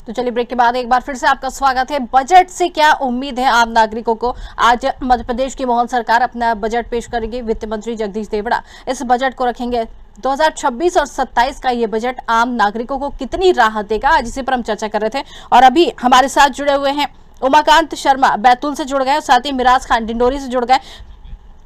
तो चलिए ब्रेक के बाद एक बार फिर से आपका स्वागत है। बजट से क्या उम्मीद है आम नागरिकों को? आज मध्य प्रदेश की मोहन सरकार अपना बजट पेश करेगी। वित्त मंत्री जगदीश देवड़ा इस बजट को रखेंगे। 2026 और 27 का ये बजट आम नागरिकों को कितनी राहत देगा, आज इसी पर हम चर्चा कर रहे थे। और अभी हमारे साथ जुड़े हुए हैं उमाकांत शर्मा बैतूल से जुड़ गए, साथ ही मिराज खान डिंडोरी से जुड़ गए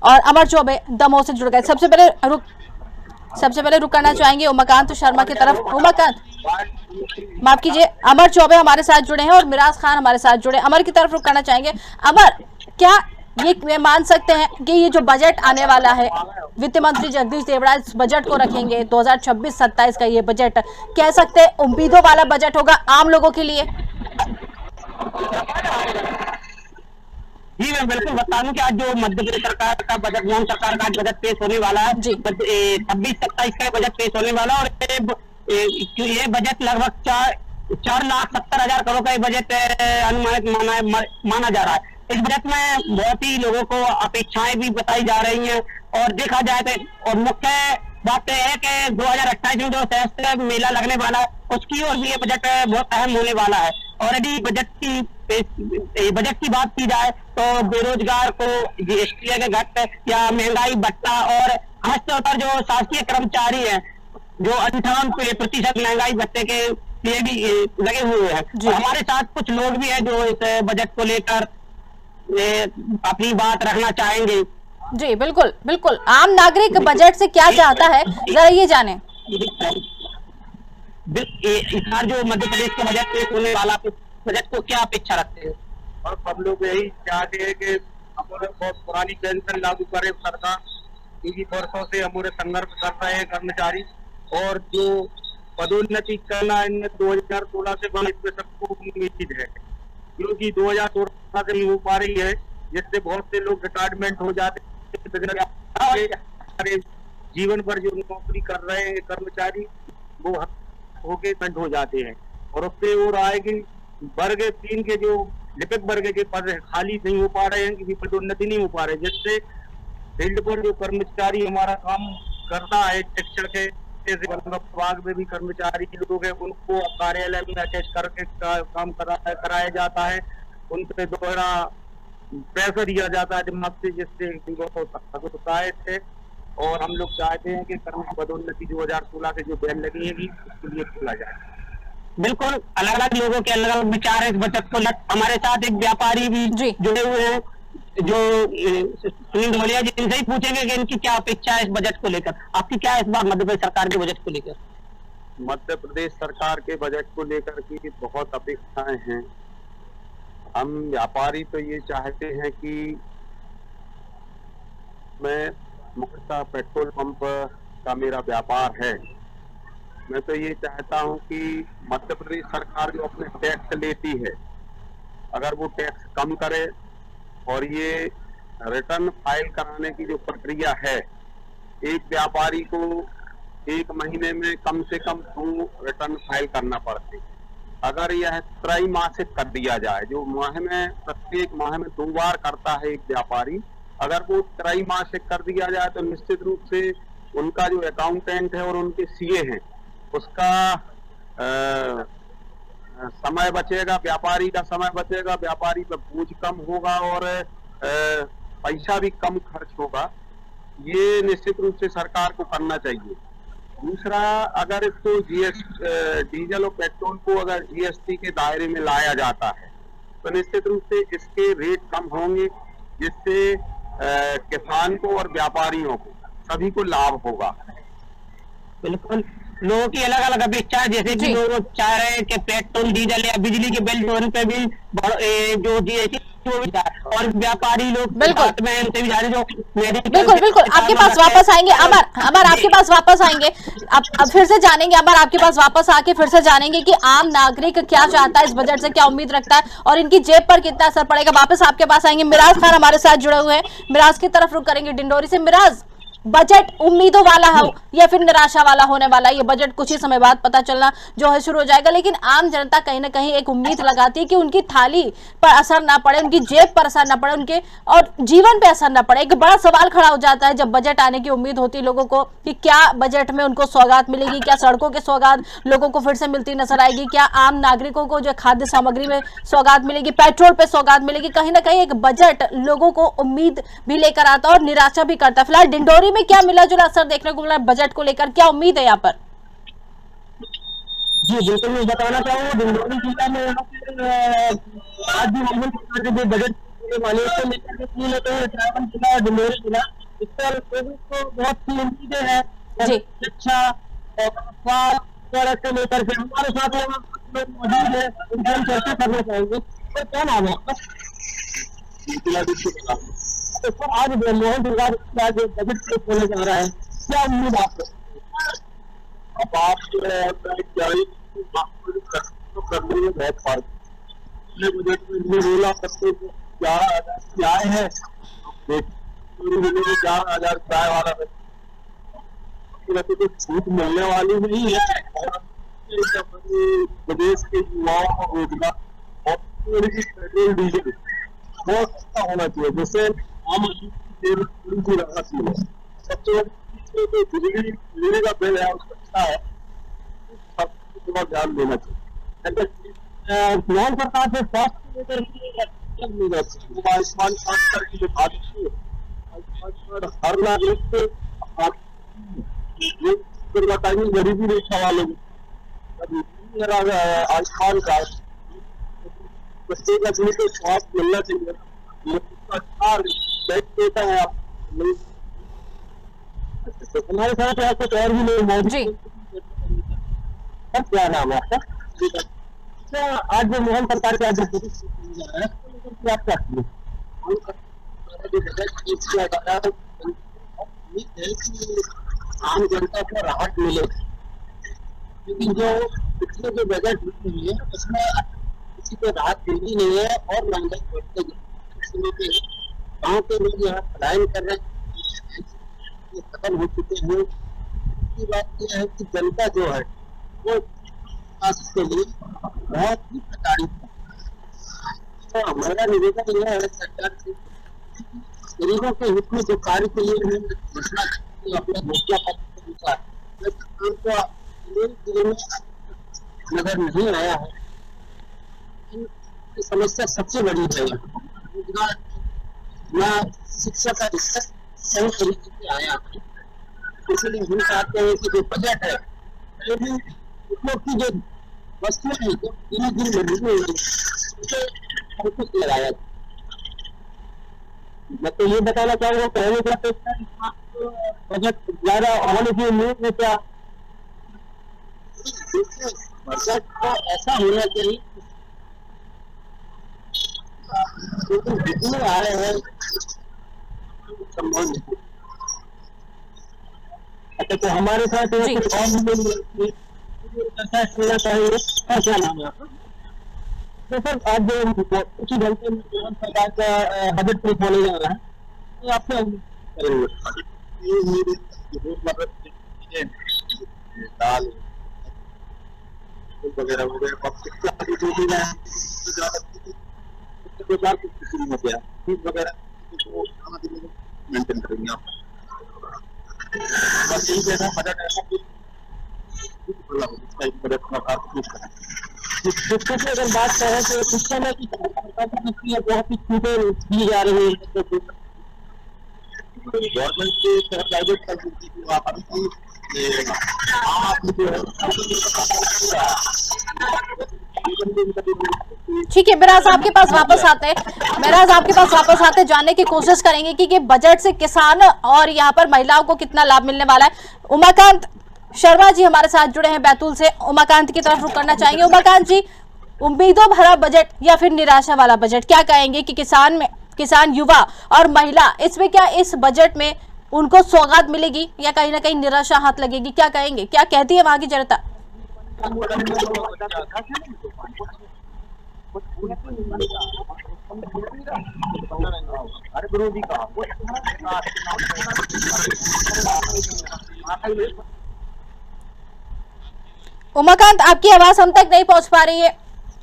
और अमर चौबे दमोह से जुड़ गए। सबसे पहले रुक करना चाहेंगे उमाकांत शर्मा की तरफ। उमाकांत, माफ कीजिए, अमर चौबे हमारे साथ जुड़े हैं और मिराज खान हमारे साथ जुड़े। अमर की तरफ रुक करना चाहेंगे। अमर, क्या ये मान सकते हैं कि ये जो बजट आने वाला है, वित्त मंत्री जगदीश देवड़ा इस बजट को रखेंगे, 2026-27 का ये बजट कह सकते हैं उम्मीदों वाला बजट होगा आम लोगों के लिए? जी मैं बिल्कुल बता दूं कि आज जो मध्य प्रदेश सरकार का बजट, मोहन सरकार का बजट पेश होने वाला है, 26-27 का बजट पेश होने वाला है। और ये बजट लगभग 4,70,000 करोड़ का बजट अनुमानित माना जा रहा है। इस बजट में बहुत ही लोगों को अपेक्षाएं भी बताई जा रही हैं और देखा जाए तो, और मुख्य बात यह है कि 2028 में जो सहस्त्र मेला लगने वाला है उसकी और भी ये बजट बहुत अहम होने वाला है। और यदि बजट की बात की जाए तो बेरोजगार को जीएसटी के घट या महंगाई भत्ता और खासतौर पर जो शासकीय कर्मचारी हैं जो 58% महंगाई भत्ते के लिए भी लगे हुए हैं। हमारे साथ कुछ लोग भी हैं जो इस बजट को लेकर अपनी बात रखना चाहेंगे। जी बिल्कुल बिल्कुल, आम नागरिक बजट से क्या चाहता है, जरा ये जाने। इस बार जो मध्य प्रदेश के बजट पेश होने वाला, बजट को क्या अपेक्षा रखते हैं? और सब लोग यही चाहते हैं कि हमारे बहुत पुरानी पेंशन लागू करे सरकार। इन्हीं वर्षों से हमारे संघर्ष कर रहे हैं कर्मचारी, और जो पदोन्नति करना इनमें 2016 से बना, इसमें सबको उम्मीद है, क्योंकि 2016 से नहीं हो पा रही है, जिससे बहुत से लोग रिटायरमेंट हो जाते हैं। जीवन भर जो नौकरी कर रहे हैं कर्मचारी वो होके बंद हो जाते हैं। और उससे और आएगी वर्ग 3 के जो लिपिक वर्ग के पद खाली नहीं हो पा रहे हैं, क्योंकि पदोन्नति नहीं हो पा रहे, जिससे फील्ड पर जो कर्मचारी हमारा काम करता है, शिक्षण के विभाग में भी कर्मचारी लोग हैं, उनको कार्यालय में अटैच करके काम कराया जाता है, उन पे दोहरा पैसा दिया जाता है दिमाग से, जिससे होता है। और हम लोग चाहते हैं कि कर्म पदोन्नति 2016 से जो बैन लगी है उसके लिए खोला जाए। बिल्कुल, अलग अलग लोगों के अलग अलग विचार है इस बजट को। हमारे साथ एक व्यापारी भी जुड़े हुए हैं जो सुनील ढोलिया जी, इनसे ही पूछेंगे कि इनकी क्या अपेक्षा है इस बजट को लेकर। आपकी क्या है इस बार मध्य प्रदेश सरकार के बजट को लेकर? मध्य प्रदेश सरकार के बजट को लेकर की बहुत अपेक्षाएं हैं। हम व्यापारी तो ये चाहते हैं कि मैं मुख्यतः पेट्रोल पंप का मेरा व्यापार है, मैं तो ये चाहता हूं कि मध्य प्रदेश सरकार जो अपने टैक्स लेती है, अगर वो टैक्स कम करे और ये रिटर्न फाइल कराने की जो प्रक्रिया है, एक व्यापारी को 1 महीने में कम से कम 2 रिटर्न फाइल करना पड़ते हैं। अगर यह त्रैमासिक कर दिया जाए, जो प्रत्येक माह में 2 बार करता है एक व्यापारी, अगर वो त्रैमासिक कर दिया जाए तो निश्चित रूप से उनका जो अकाउंटेंट है और उनके सीए हैं उसका समय बचेगा, व्यापारी का समय बचेगा, व्यापारी पर बोझ कम होगा और पैसा भी कम खर्च होगा। ये निश्चित रूप से सरकार को करना चाहिए। दूसरा, अगर इसको डीजल और पेट्रोल को अगर जीएसटी के दायरे में लाया जाता है तो निश्चित रूप से इसके रेट कम होंगे, जिससे किसान को और व्यापारियों को सभी को लाभ होगा। बिल्कुल, लोगों की अलग अलग अपेक्षा है, जैसे कि लोग चाह रहे हैं कि पेट्रोल डीजल या बिजली के बिल जो उन पे भी जो जीएसटी और व्यापारी लोग बिल्कुल बिल्कुल आपके पास वापस आएंगे। अमर आपके पास वापस आएंगे, अब फिर से जानेंगे। अमर आपके पास वापस आके फिर से जानेंगे कि आम नागरिक क्या चाहता है, इस बजट से क्या उम्मीद रखता है और इनकी जेब पर कितना असर पड़ेगा। वापस आपके पास आएंगे। मिराज खान हमारे साथ जुड़े हुए हैं, मिराज की तरफ रुख करेंगे डिंडोरी से। मिराज, बजट उम्मीदों वाला हो या फिर निराशा वाला होने वाला है, ये बजट कुछ ही समय बाद पता चलना जो है शुरू हो जाएगा। लेकिन आम जनता कहीं ना कहीं एक उम्मीद लगाती है कि उनकी थाली पर असर ना पड़े, उनकी जेब पर असर ना पड़े, उनके और जीवन पे असर ना पड़े। एक बड़ा सवाल खड़ा हो जाता है जब बजट आने की उम्मीद होती है लोगों को कि क्या बजट में उनको सौगात मिलेगी, क्या सड़कों के सौगात लोगों को फिर से मिलती नजर आएगी, क्या आम नागरिकों को जो खाद्य सामग्री में सौगात मिलेगी, पेट्रोल पे सौगात मिलेगी। कहीं ना कहीं एक बजट लोगों को उम्मीद भी लेकर आता है और निराशा भी करता है। फिलहाल डिंडोरी में क्या मिला जुला असर देखने को मिला बजट को लेकर, क्या उम्मीद है यहाँ पर? जी बिल्कुल, मैं बताना चाहूँगा डिंडोरी जिला में यहाँ पर आज भी मोहन सरकार के जो बजट होने वाले उसको लेकर के कहीं ना कहीं उत्तराखंड जिला और डिंडोरी जिला इस पर लोगों को बहुत सी उम्मीदें हैं। जी। शिक्षा और स्वास्थ्य को लेकर के हमारे साथ लोग मौजूद है, उनसे हम चर्चा करना चाहेंगे। तो क्या नाम है आपका? तो सर आज मोहन सरकार का जो बजट पेश होने जा रहा है, क्या उम्मीद आपको? अब आप करने में बहुत फायदा बजट में बोला करते 11,000 आए हैं, 11,000 किराए वाला तो छूट मिलने वाली नहीं है। प्रदेश के युवाओं को रोजगार और पेट्रोल डीजल बहुत सस्ता होना चाहिए, जैसे आम आदमी की राहत मिले। सबसे बड़ी बिजली का बिल है उसका अच्छा है, सबको थोड़ा ध्यान देना चाहिए। मोहन सरकार से स्वास्थ्य को लेकर आयुष्मान कार्ड की जो बात थी, हर नागरिक को बताइए गरीबी रेखा वालों आयुष्मान कार्ड प्रत्येक आदमी को स्वास्थ्य मिलना चाहिए। देता है आप हमारे साथ यहाँ कुछ और भी लोग मौजूद जी। हैं। क्या नाम है आपका? अच्छा, आज जो मोहन सरकार के आज क्या चाहिए? आम जनता को राहत मिले, क्योंकि जो पिछले जो बजट हुई है उसमें किसी को राहत मिली नहीं है और महंगाई बढ़ते गई। गाँव के लोग यहाँ पलायन कर रहे हैं, खत्म हो चुके हैं। दूसरी बात यह है कि जनता जो है वो के लिए बहुत ही प्रताड़ित है। तो हमारा निवेदन यह है सरकार से, गरीबों के हित में जो कार्य के लिए घोषणा अपने घोषणा पत्र के अनुसार जिले में नजर नहीं आया है। इनकी समस्या सबसे बड़ी है, रोजगार या शिक्षा का स्तर सही तरीके से आया, इसलिए हम चाहते हैं कि जो बजट है उपयोग की जो वस्तुएं हैं जो धीरे धीरे बढ़ी हुई उसे फोकस लगाया। मैं तो ये बताना चाहूँगा पहले क्या बजट ज्यादा होने की उम्मीद में क्या? बजट को ऐसा होना चाहिए जितने आए हैं संभव नहीं। अच्छा, तो हमारे साथ कुछ और भी लोग चर्चा करना चाहेंगे। क्या नाम है आपका? तो सर आज जो कुछ ही घंटे में सरकार का बजट पेश होने जा रहा है, तो आपसे दाल वगैरह हो गया, फीस वगैरह मेंटेन करेंगे आप। बस यही कहना बजट ऐसा अगर बात करें तो शिक्षा में बहुत ही छूटें दी जा रही है गवर्नमेंट के प्राइवेट आम आदमी जो है। ठीक है, मेराज आपके पास वापस आते हैं। मेराज आपके पास वापस आते जानने की कोशिश करेंगे कि बजट से किसान और यहाँ पर महिलाओं को कितना लाभ मिलने वाला है। उमाकांत शर्मा जी हमारे साथ जुड़े हैं बैतूल से, उमाकांत की तरफ रुख करना चाहेंगे। उमाकांत जी, उम्मीदों भरा बजट या फिर निराशा वाला बजट, क्या कहेंगे कि किसान युवा और महिला इसमें क्या इस बजट में उनको सौगात मिलेगी या कहीं ना कहीं निराशा हाथ लगेगी? क्या कहेंगे, क्या कहती है वहां की जनता? अरे गुरु जी का उमाकांत, आपकी आवाज हम तक नहीं पहुंच पा रही है।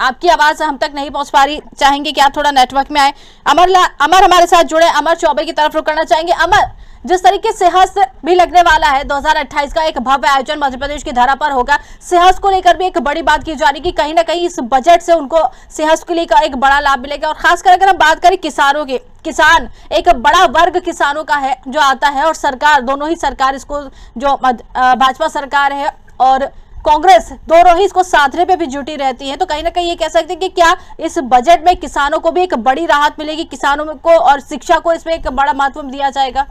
आपकी आवाज हम तक नहीं पहुंच पा रही, चाहेंगे कि आप थोड़ा नेटवर्क में आए। अमर हमारे साथ जुड़े, अमर चौबे की तरफ रुक करना चाहेंगे। अमर, जिस तरीके से सिंहस्थ भी लगने वाला है, 2028 का एक भव्य आयोजन मध्य प्रदेश की धरा पर होगा, सिंहस्थ को लेकर भी एक बड़ी बात की जा रही कि कहीं ना कहीं इस बजट से उनको सिंहस्थ के लिए एक बड़ा लाभ मिलेगा। और खासकर अगर हम बात करें किसानों की, किसान एक बड़ा वर्ग किसानों का है जो आता है, और सरकार, दोनों ही सरकार इसको, जो भाजपा सरकार है और कांग्रेस, दोनों ही इसको साधने पे भी जुटी रहती है। तो कहीं ना कहीं ये कह सकते हैं कि क्या इस बजट में किसानों को भी एक बड़ी राहत मिलेगी, किसानों को और शिक्षा को इसमें एक बड़ा महत्व दिया जाएगा?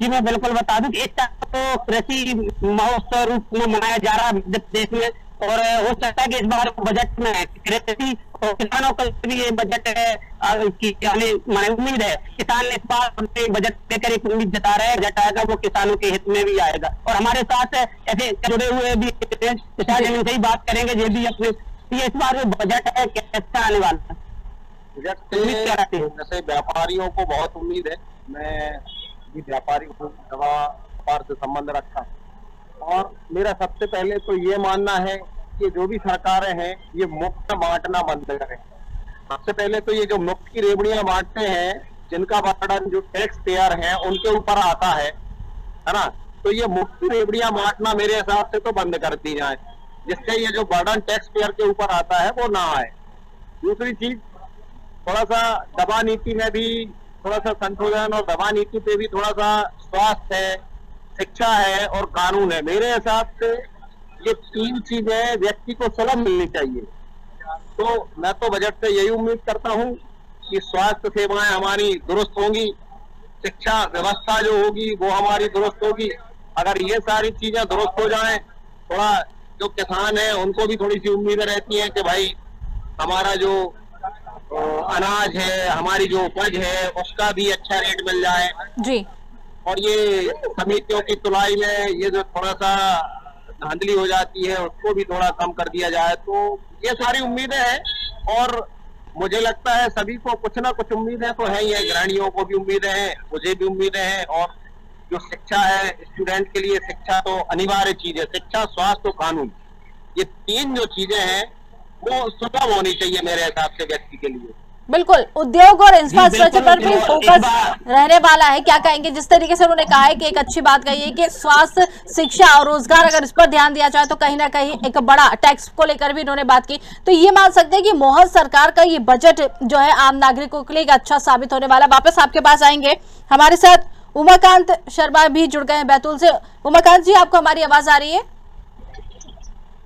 जी मैं बिल्कुल बता दूं कि इस साल तो कृषि महोत्सव रूप में मनाया जा रहा है देश में, और हो सकता है कि इस बार बजट में कृषि और किसानों का भी ये बजट की हमें उम्मीद है। किसान इस बार बजट लेकर एक उम्मीद जता रहे हैं, बजट आएगा वो किसानों के हित में भी आएगा। और हमारे साथ ऐसे जुड़े हुए भी किसान इनसे ही बात करेंगे, ये भी अपने इस बार जो बजट है कैसा आने वाला है, बजट से जैसे व्यापारियों को बहुत उम्मीद है। मैं भी व्यापारी हूँ, दवा व्यापार से संबंध रखता हूँ, और मेरा सबसे पहले तो ये मानना है कि जो भी सरकारें हैं ये मुफ्त बांटना बंद करें। सबसे पहले तो ये जो मुफ्त की रेवड़ियां बांटते हैं, जिनका बर्डन जो टैक्स पेयर हैं उनके ऊपर आता है ना, तो ये मुफ्त की रेवड़ियां बांटना मेरे हिसाब से तो बंद कर दी जाए, जिससे ये जो बर्डन टैक्स पेयर के ऊपर आता है वो ना आए। दूसरी चीज, थोड़ा सा दवा नीति में भी थोड़ा सा संशोधन, और दवा नीति पे भी थोड़ा सा स्वास्थ्य है, शिक्षा है और कानून है। मेरे हिसाब से ये तीन चीजें व्यक्ति को सुलभ मिलनी चाहिए। तो मैं तो बजट से यही उम्मीद करता हूँ कि स्वास्थ्य सेवाएं हमारी दुरुस्त होंगी, शिक्षा व्यवस्था जो होगी वो हमारी दुरुस्त होगी। अगर ये सारी चीजें दुरुस्त हो जाएं, थोड़ा जो किसान है उनको भी थोड़ी सी उम्मीदें रहती हैं कि भाई हमारा जो अनाज है, हमारी जो उपज है, उसका भी अच्छा रेट मिल जाए जी। और ये समितियों की तुलाई में ये जो थोड़ा सा धांधली हो जाती है उसको भी थोड़ा कम कर दिया जाए। तो ये सारी उम्मीदें हैं, और मुझे लगता है सभी को कुछ ना कुछ उम्मीदें तो है ही है। गृहिणियों को भी उम्मीदें हैं, मुझे भी उम्मीदें हैं, और जो शिक्षा है, स्टूडेंट के लिए शिक्षा तो अनिवार्य चीज है। शिक्षा, स्वास्थ्य और कानून, ये तीन जो चीजें हैं वो सुलभ होनी चाहिए मेरे हिसाब से व्यक्ति के लिए। बिल्कुल, उद्योग और इंफ्रास्ट्रक्चर पर भी फोकस रहने वाला है। क्या कहेंगे, जिस तरीके से उन्होंने कहा है कि एक अच्छी बात कही है कि स्वास्थ्य, शिक्षा और रोजगार, अगर इस पर ध्यान दिया जाए तो कहीं ना कहीं एक बड़ा टैक्स को लेकर भी उन्होंने बात की। तो ये मान सकते हैं कि मोहन सरकार का ये बजट जो है आम नागरिकों के लिए एक अच्छा साबित होने वाला। वापस आपके पास आएंगे, हमारे साथ उमाकांत शर्मा भी जुड़ गए हैं बैतूल से। उमाकांत जी, आपको हमारी आवाज आ रही है?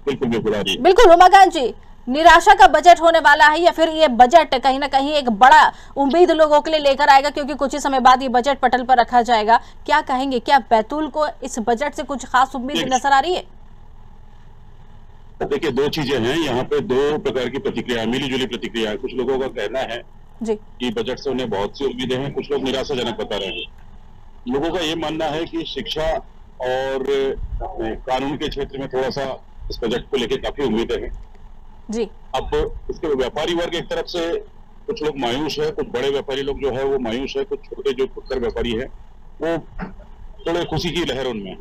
बिल्कुल आ रही है। बिल्कुल उमाकांत जी, निराशा का बजट होने वाला है या फिर ये बजट कहीं ना कहीं एक बड़ा उम्मीद लोगों के लिए लेकर आएगा, क्योंकि कुछ ही समय बाद ये बजट पटल पर रखा जाएगा? क्या कहेंगे, क्या बैतूल को इस बजट से कुछ खास उम्मीद नजर आ रही है? देखिए, दो चीजें हैं यहाँ पे, दो प्रकार की प्रतिक्रिया, मिली जुली प्रतिक्रिया है। कुछ लोगों का कहना है जी कि बजट से उन्हें बहुत सी उम्मीदें हैं, कुछ लोग निराशाजनक बता रहे हैं। लोगों का ये मानना है कि शिक्षा और कानून के क्षेत्र में थोड़ा सा इस बजट को लेकर काफी उम्मीदें हैं जी। अब इसके व्यापारी वर्ग एक तरफ से कुछ लोग मायूस है, कुछ बड़े व्यापारी लोग जो है वो मायूस है, कुछ छोटे जो फुटकर व्यापारी है वो थोड़े खुशी की लहर उनमें।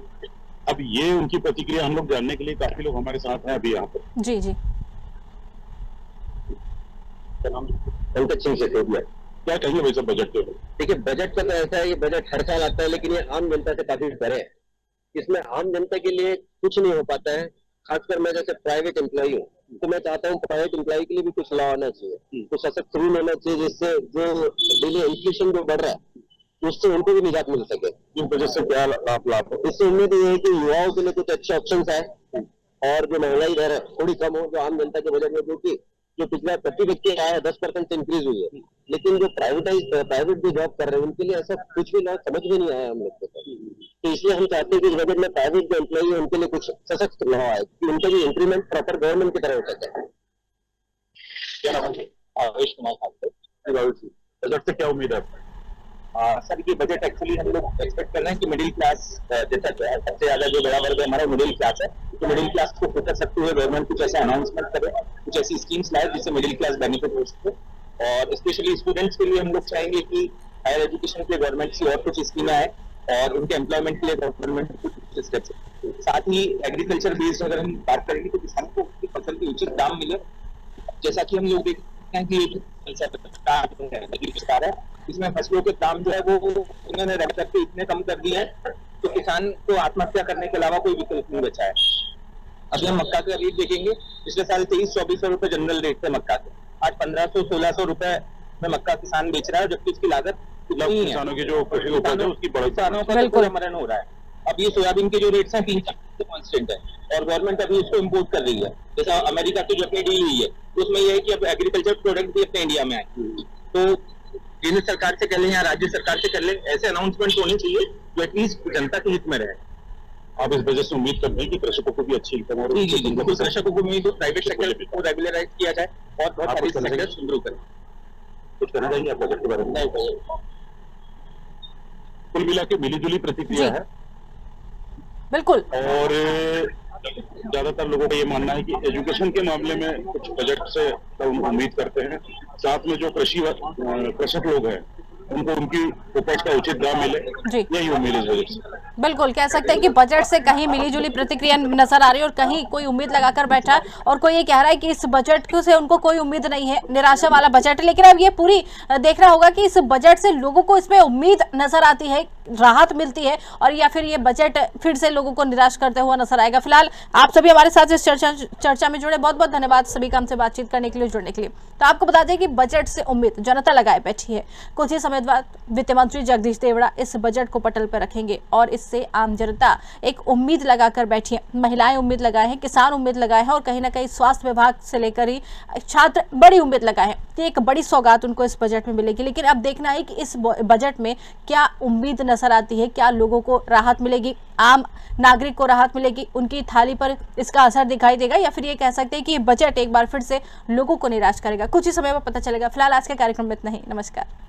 अब ये उनकी प्रतिक्रिया हम लोग जानने के लिए काफी लोग हमारे साथ हैं अभी यहाँ पर। जी जी। पंकज सिंह सेठिया। क्या कहिए भाई साहब बजट के? देखिए, बजट का तो ऐसा है, ये बजट हर साल आता है, लेकिन ये आम जनता से काफी परे है। इसमें आम जनता के लिए कुछ नहीं हो पाता है। खासकर मैं जैसे प्राइवेट एम्प्लॉई हूँ, तो मैं चाहता हूँ प्राइवेट एम्प्लॉय के लिए भी कुछ लॉ आना चाहिए, कुछ सशक्त रूल होना चाहिए, जिससे जो डेली इन्फ्लेशन जो बढ़ रहा है उससे उनको भी निजात मिल सके। इस बजट से क्या लाभ? इससे उम्मीद ये है कि युवाओं के लिए कुछ अच्छे ऑप्शन आए, और जो महंगाई दर है थोड़ी कम हो, जो आम जनता के बजट में, क्योंकि जो पिछला प्रति व्यक्ति आया है 10% इंक्रीज हुई है, लेकिन जो प्राइवेट जो जॉब कर रहे हैं उनके लिए ऐसा कुछ भी लॉ समझ में नहीं आया हम लोग को। तो इसलिए हम चाहते हैं कि इस बजट में प्राइवेट जो एम्प्लॉई है उनके लिए कुछ सशक्त लॉ आए कि उनका भी इंक्रीमेंट प्रॉपर गवर्नमेंट की तरह हो सके। क्या नाम है? आवेश कुमार खासकर। बजट से क्या उम्मीद है? सर ये बजट एक्चुअली हम लोग एक्सपेक्ट कर रहे हैं कि मिडिल क्लास जैसा जो है सबसे ज्यादा जो बड़ा वर्ग है हमारा मिडिल क्लास है, तो मिडिल क्लास को फोकस रखते हुए गवर्नमेंट कुछ ऐसा अनाउंसमेंट करे, कुछ ऐसी स्कीम्स लाए जिससे मिडिल क्लास बेनिफिट हो सके। और स्पेशली स्टूडेंट्स के लिए हम लोग चाहेंगे कि हायर एजुकेशन के लिए गवर्नमेंट की और कुछ स्कीमें आए और उनके एम्प्लॉयमेंट के लिए गवर्नमेंट कुछ स्टेप्स। साथ ही एग्रीकल्चर बेस्ड अगर हम बात करेंगे तो किसानों को उसकी फसल की उचित दाम मिले, जैसा कि हम लोग देखते हैं कि सरकार है इसमें फसलों के दाम जो है वो उन्होंने रख करके इतने कम कर दिए हैं तो किसान को आत्महत्या करने के अलावा कोई विकल्प नहीं बचा है। अभी हम मक्का का रेट देखेंगे, पिछले साल 2300-2400 रुपए जनरल रेट थे मक्का के, आज 1500-1600 रुपए में मक्का किसान बेच रहा है, जबकि उसकी लागत नहीं है। किसानों की जो कृषि उपज है उसकी बढ़ोतरी, किसानों का तो पूरा मरण हो रहा है। अब ये सोयाबीन के जो रेट्स हैं 3-4 कांस्टेंट है और गवर्नमेंट अभी इसको इम्पोर्ट कर रही है। जैसा अमेरिका की जो अपनी डील हुई है उसमें यह है कि अब एग्रीकल्चर प्रोडक्ट भी अपने इंडिया में आए, तो केंद्र सरकार से कर ले या राज्य सरकार से कर ले, ऐसे अनाउंसमेंट होने चाहिए जो एटलीस्ट जनता के हित में रहे। आप इस वजह से उम्मीद करते हैं कि कृषकों को भी अच्छी इनकम और बिल्कुल कृषकों को भी प्राइवेट सेक्टर को रेगुलराइज किया जाए और बहुत सारी सेक्टर शुरू करें। कुछ कहना चाहिए आप बजट के बारे में? कुल मिला के मिलीजुली प्रतिक्रिया है बिल्कुल। और ज्यादातर लोगों का ये मानना है कि एजुकेशन के मामले में कुछ बजट से उम्मीद करते हैं, साथ में जो कृषक लोग हैं उनको उनकी उपज का उचित दाम मिले, यही उम्मीद है बजट से। बिल्कुल कह सकते हैं कि बजट से कहीं मिलीजुली प्रतिक्रिया नजर आ रही है और कहीं कोई उम्मीद लगाकर बैठा है और कोई ये कह रहा है कि इस बजट से उनको कोई उम्मीद नहीं है, निराशा वाला बजट है। लेकिन अब ये पूरी देखना होगा कि इस बजट से लोगों को इसमें उम्मीद नजर आती है, राहत मिलती है, और या फिर ये बजट फिर से लोगों को निराश करते हुआ नजर आएगा। फिलहाल आप सभी हमारे साथ इस चर्चा में जुड़े, बहुत बहुत धन्यवाद सभी का हमसे बातचीत करने के लिए, जुड़ने के लिए। तो आपको बता दें कि बजट से उम्मीद जनता लगाए बैठी है। कुछ ही समय बाद वित्त मंत्री जगदीश देवड़ा इस बजट को पटल पर रखेंगे और इससे आम जनता एक उम्मीद लगाकर बैठी है। महिलाएं उम्मीद लगाए हैं, किसान उम्मीद लगाए हैं और कहीं ना कहीं स्वास्थ्य विभाग से लेकर ही छात्र बड़ी उम्मीद लगाए हैं कि एक बड़ी सौगात उनको इस बजट में मिलेगी। लेकिन अब देखना है कि इस बजट में क्या उम्मीद नजर आती है, क्या लोगों को राहत मिलेगी, आम नागरिक को राहत मिलेगी, उनकी थाली पर इसका असर दिखाई देगा, या फिर ये कह सकते हैं कि ये बजट एक बार फिर से लोगों को निराश करेगा। कुछ ही समय में पता चलेगा। फिलहाल आज के कार्यक्रम में इतना ही। नमस्कार।